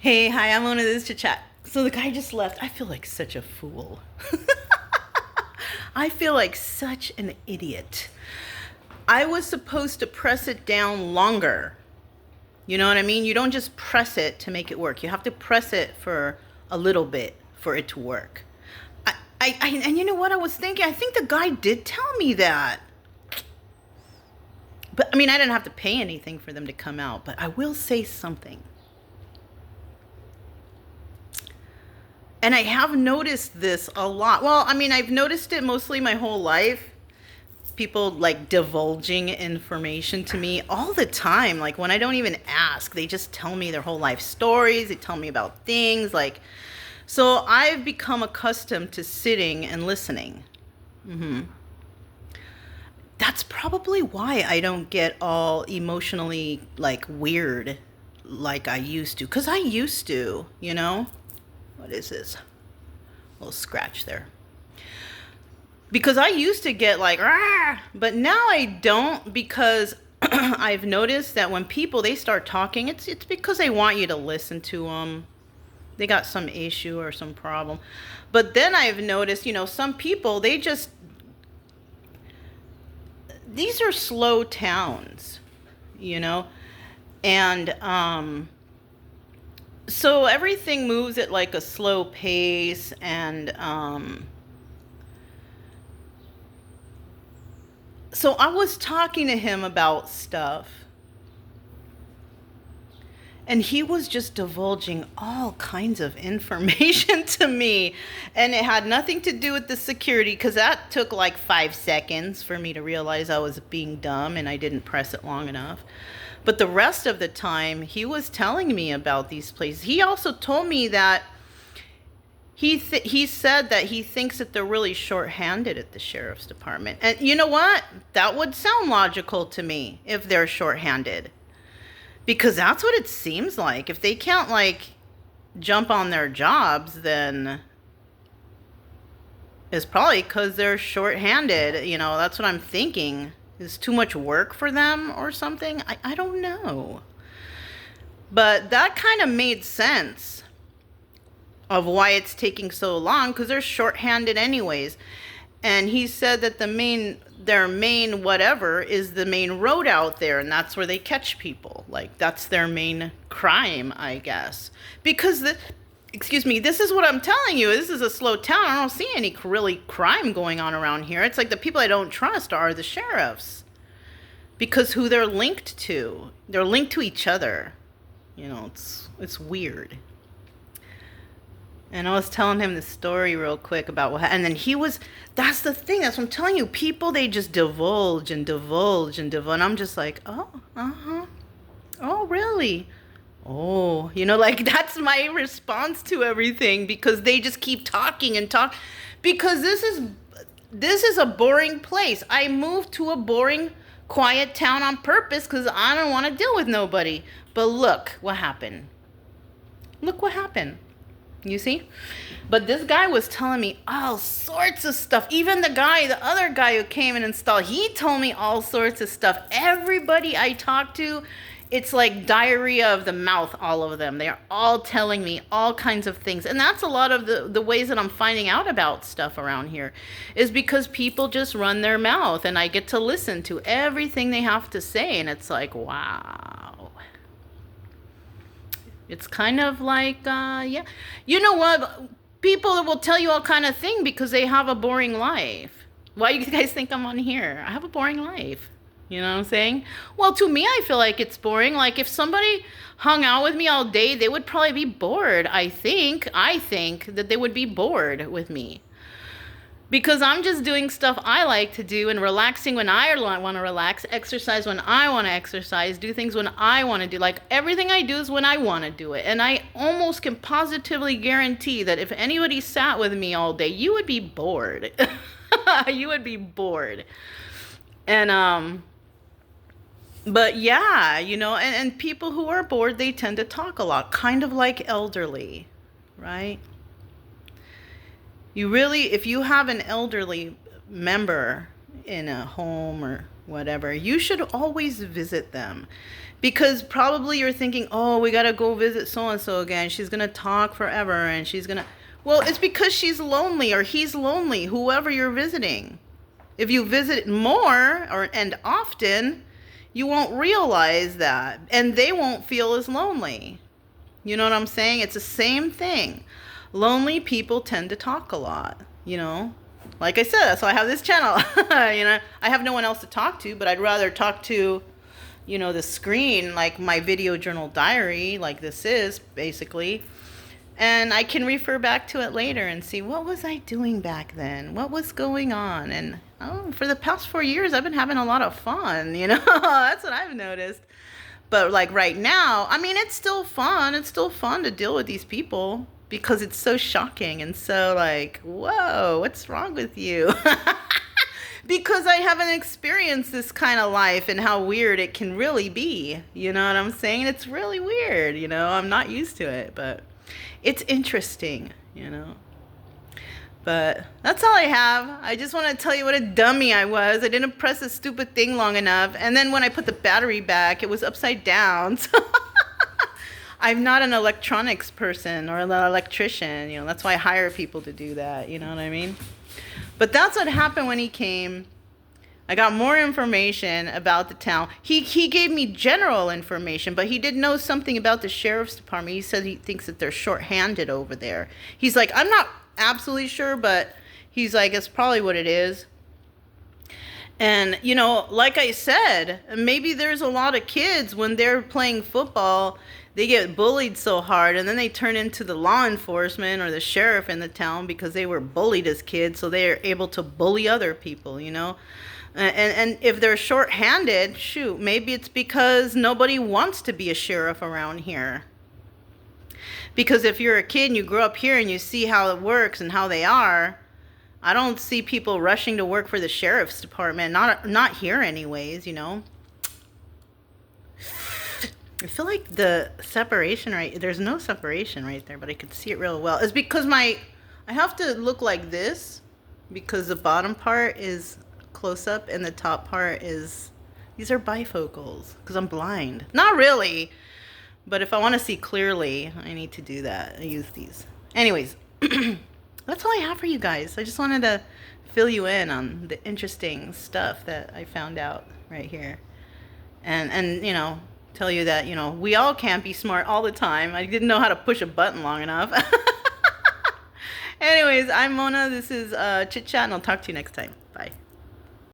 Hey, hi, I'm Mona. This is Chit Chat. So the guy just left. I feel like such a fool. I feel like such an idiot. I was supposed to press it down longer. You know what I mean? You don't just press it to make it work. You have to press it for a little bit for it to work. And you know what I was thinking? I think the guy did tell me that. But I mean, I didn't have to pay anything for them to come out, but I will say something. And I have noticed this a lot. Well, I mean, I've noticed it mostly my whole life. People like divulging information to me all the time. Like when I don't even ask, they just tell me their whole life stories. They tell me about things like, so I've become accustomed to sitting and listening. That's probably why I don't get all emotionally like weird like I used to. Because I used to, you know? What is this? A little scratch there. Because I used to get like, rah, but now I don't, because I've noticed that when people, they start talking, it's because they want you to listen to them. They got some issue or some problem. But then I've noticed, some people, these are slow towns, and so everything moves at like a slow pace, and so I was talking to him about stuff, and he was just divulging all kinds of information to me, and it had nothing to do with the security, because that took like 5 seconds for me to realize I was being dumb and I didn't press it long enough. But the rest of the time, he was telling me about these places. He also told me that he said that he thinks that they're really short-handed at the sheriff's department. And you know what? That would sound logical to me if they're short-handed. Because that's what it seems like. If they can't, like, jump on their jobs, then it's probably because they're short-handed. That's what I'm thinking. Is too much work for them or something? I don't know. But that kind of made sense of why it's taking so long, because they're short-handed anyways. And he said that their main whatever is the main road out there, and that's where they catch people. Like, that's their main crime, I guess. Because this is what I'm telling you. This is a slow town. I don't see any really crime going on around here. It's like the people I don't trust are the sheriffs. Because who they're linked to. They're linked to each other. It's weird. And I was telling him the story real quick about what happened. And then that's the thing. That's what I'm telling you. People, they just divulge and divulge and divulge. And I'm just like, oh, uh-huh. Oh, really? Oh, like that's my response to everything, because they just keep talking and talk. Because this is a boring place. I moved to a boring, quiet town on purpose because I don't want to deal with nobody. But look what happened. Look what happened. You see? But this guy was telling me all sorts of stuff. Even the other guy who came and installed, he told me all sorts of stuff. Everybody I talked to, it's like diarrhea of the mouth, all of them. They're all telling me all kinds of things. And that's a lot of the ways that I'm finding out about stuff around here, is because people just run their mouth and I get to listen to everything they have to say. And it's like, wow. It's kind of like, yeah. You know what? People will tell you all kind of thing because they have a boring life. Why do you guys think I'm on here? I have a boring life. You know what I'm saying? Well, to me, I feel like it's boring. Like, if somebody hung out with me all day, they would probably be bored, I think. I think that they would be bored with me. Because I'm just doing stuff I like to do and relaxing when I want to relax, exercise when I want to exercise, do things when I want to do. Like, everything I do is when I want to do it. And I almost can positively guarantee that if anybody sat with me all day, you would be bored. You would be bored. And, but yeah, and people who are bored, they tend to talk a lot, kind of like elderly, right? If you have an elderly member in a home or whatever, you should always visit them. Because probably you're thinking, oh, we got to go visit so-and-so again. She's going to talk forever and she's going to... Well, it's because she's lonely or he's lonely, whoever you're visiting. If you visit more and often, you won't realize that. And they won't feel as lonely. You know what I'm saying? It's the same thing. Lonely people tend to talk a lot, you know? Like I said, that's why I have this channel. You know, I have no one else to talk to, but I'd rather talk to, you know, the screen, like my video journal diary, like this is, basically. And I can refer back to it later and see, what was I doing back then? What was going on? And, oh, for the past 4 years, I've been having a lot of fun, you know? That's what I've noticed. But, like, right now, I mean, it's still fun. It's still fun to deal with these people because it's so shocking and so, like, whoa, what's wrong with you? Because I haven't experienced this kind of life and how weird it can really be. You know what I'm saying? It's really weird, you know? I'm not used to it, but it's interesting, you know? But that's all I have. I just want to tell you what a dummy I was. I didn't press the stupid thing long enough. And then when I put the battery back, it was upside down. So I'm not an electronics person or an electrician. You know, that's why I hire people to do that. You know what I mean? But that's what happened when he came. I got more information about the town. He gave me general information, but he did know something about the sheriff's department. He said he thinks that they're short-handed over there. He's like, I'm not absolutely sure, but he's like, it's probably what it is. And, you know, like I said, maybe there's a lot of kids when they're playing football, they get bullied so hard and then they turn into the law enforcement or the sheriff in the town because they were bullied as kids, so they're able to bully other people, you know. And if they're short-handed, shoot, maybe it's because nobody wants to be a sheriff around here. Because if you're a kid and you grow up here and you see how it works and how they are, I don't see people rushing to work for the sheriff's department. Not here anyways, you know. I feel like the separation there's no separation right there, but I could see it real well. It's because I have to look like this because the bottom part is close up and the top part is, these are bifocals because I'm blind. Not really. But if I want to see clearly, I need to do that. I use these. Anyways, that's all I have for you guys. I just wanted to fill you in on the interesting stuff that I found out right here. And you know, tell you that, you know, we all can't be smart all the time. I didn't know how to push a button long enough. Anyways, I'm Mona. This is Chit Chat, and I'll talk to you next time.